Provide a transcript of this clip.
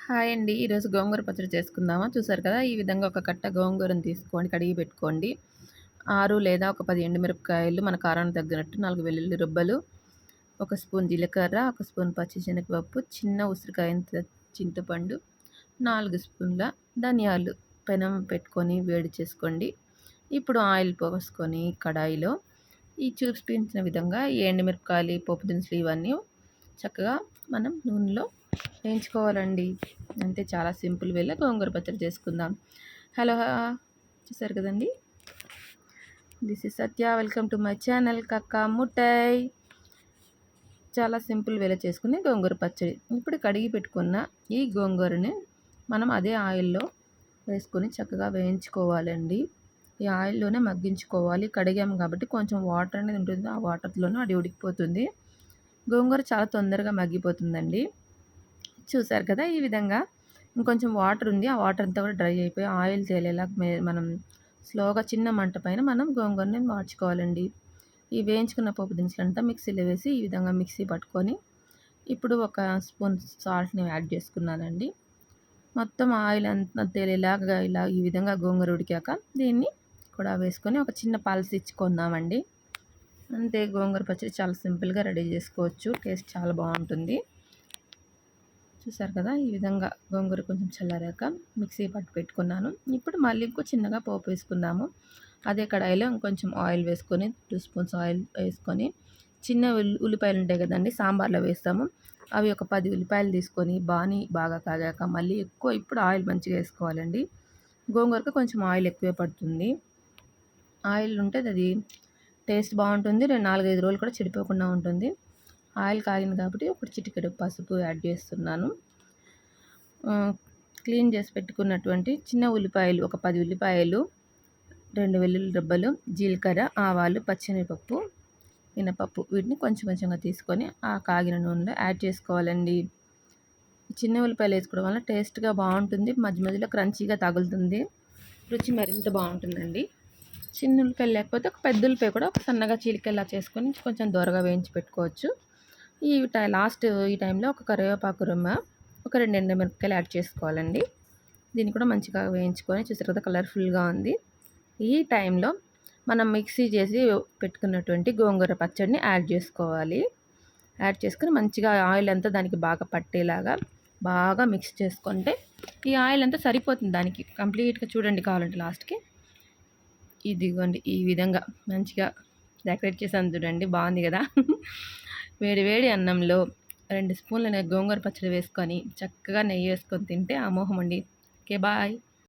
Hi అండి. ఈరోజు గోంగూర పచ్చడి చేసుకుందామా? చూసారు కదా! ఈ విధంగా ఒక కట్ట గోంగూరను తీసుకోండి, కడిగి పెట్టుకోండి. 6 లేదా ఒక 10 ఎండుమిరపకాయలు మన కారానికి తగ్గినట్టు, 4 వెల్లుల్లి రెబ్బలు, ఒక స్పూన్ జీలకర్ర, ఒక స్పూన్ పచ్చిశనగపప్పు, చిన్న ఉసిరికాయంత చింతపండు, 4 స్పూన్ల ధనియాలు పెనం పెట్టుకొని వేడి చేసుకోండి. ఇప్పుడు ఆయిల్ పోసుకొని కడాయిలో ఈ చూపించిన విధంగా ఈ ఎండుమిరపకాయలు, పోపు దినుసులు ఇవన్నీ చక్కగా మనం నూనెలో వేయించుకోవాలండి. అంతే, చాలా సింపుల్ వేలో గోంగూర పచ్చడి చేసుకుందాం. హలో! చూసారు కదండీ! This is Satya. Welcome to my channel Kakka Muttai. చాలా సింపుల్ వేలో చేసుకుని గోంగూర పచ్చడి. ఇప్పుడు కడిగి పెట్టుకున్న ఈ గోంగూరని మనం అదే ఆయిల్లో వేసుకొని చక్కగా వేయించుకోవాలండి. ఈ ఆయిల్లోనే మగ్గించుకోవాలి. కడిగాము కాబట్టి కొంచెం వాటర్ అనేది ఉంటుంది. ఆ వాటర్లోనే అది ఉడికిపోతుంది. గోంగూర చాలా తొందరగా మగ్గిపోతుందండి. చూసారు కదా! ఈ విధంగా ఇంకొంచెం వాటర్ ఉంది. ఆ వాటర్ అంతా కూడా డ్రై అయిపోయి ఆయిల్ తేలేలా మనం స్లోగా చిన్న మంట పైన మనం గోంగూరని మార్చుకోవాలండి. ఈ వేయించుకున్న పోపు దినుసులంతా మిక్సీలో వేసి ఈ విధంగా మిక్సీ పట్టుకొని ఇప్పుడు ఒక స్పూన్ సాల్ట్‌ని యాడ్ చేసుకున్నానండి. మొత్తం ఆయిల్ అంతా తేలేలాగా ఇలా ఈ విధంగా గోంగూర ఉడికాక దీన్ని కూడా వేసుకొని ఒక చిన్న పల్స్ ఇచ్చుకుందామండి. అంతే, గోంగూర పచ్చడి చాలా సింపుల్‌గా రెడీ చేసుకోవచ్చు. టేస్ట్ చాలా బాగుంటుంది. చూసారు కదా! ఈ విధంగా గోంగూర కొంచెం చల్లారాక మిక్సీ పట్టి పెట్టుకున్నాను. ఇప్పుడు మళ్ళీ ఇంకో చిన్నగా పోపు వేసుకుందాము. అదే కడాయిలో ఇంకొంచెం ఆయిల్ వేసుకొని 2 స్పూన్స్ ఆయిల్ వేసుకొని చిన్న ఉల్లిపాయలు ఉంటాయి కదండీ! సాంబార్లో వేస్తాము. అవి ఒక 10 ఉల్లిపాయలు తీసుకొని బాగా కాగాక మళ్ళీ ఇప్పుడు ఆయిల్ మంచిగా వేసుకోవాలండి. గోంగూరకు కొంచెం ఆయిల్ ఎక్కువే పడుతుంది. ఆయిల్ ఉంటే అది టేస్ట్ బాగుంటుంది. 4, 5 రోజులు కూడా చెడిపోకుండా ఉంటుంది. ఆయిల్ కాగింది కాబట్టి ఒక చిటికెడు పసుపు యాడ్ చేస్తున్నాను. క్లీన్ చేసి పెట్టుకున్నటువంటి చిన్న ఉల్లిపాయలు ఒక 10 ఉల్లిపాయలు, 2 వెల్లుల్లి రెబ్బలు, జీలకర్ర, ఆవాలు, పచ్చెనగపప్పు, మినపప్పు వీటిని కొంచెం కొంచెంగా తీసుకొని ఆ కాగిన నూనెలో యాడ్ చేసుకోవాలండి. చిన్న ఉల్లిపాయలు వేసుకోవడం వల్ల టేస్ట్గా బాగుంటుంది. మధ్య మధ్యలో క్రంచీగా తగులుతుంది. రుచి మరింత బాగుంటుందండి. చిన్న ఉల్లిపాయలు లేకపోతే ఒక పెద్ద ఉల్లిపాయ కూడా ఒక సన్నగా చీలికల్లా చేసుకొని కొంచెం దోరగా వేయించి పెట్టుకోవచ్చు. ఈ టైంలో ఒక కరివేపాకు రెమ్మ, ఒక 2 ఎండుమిరపకాయలు యాడ్ చేసుకోవాలండి. దీన్ని కూడా మంచిగా వేయించుకొని చూసారు కదా, కలర్ఫుల్గా ఉంది. ఈ టైంలో మనం మిక్సీ చేసి పెట్టుకున్నటువంటి గోంగూర పచ్చడిని యాడ్ చేసుకోవాలి. యాడ్ చేసుకొని మంచిగా ఆయిల్ అంతా దానికి బాగా పట్టేలాగా బాగా మిక్స్ చేసుకుంటే ఈ ఆయిల్ అంతా సరిపోతుంది దానికి కంప్లీట్గా. చూడండి కావాలంటే లాస్ట్కి ఇదిగోండి ఈ విధంగా మంచిగా డెకరేట్ చేసాను చూడండి, బాగుంది కదా! వేడి వేడి అన్నంలో 2 స్పూన్ల గోంగూర పచ్చడి వేసుకొని చక్కగా నెయ్యి వేసుకొని తింటే అమోఘమండి. Okay, bye.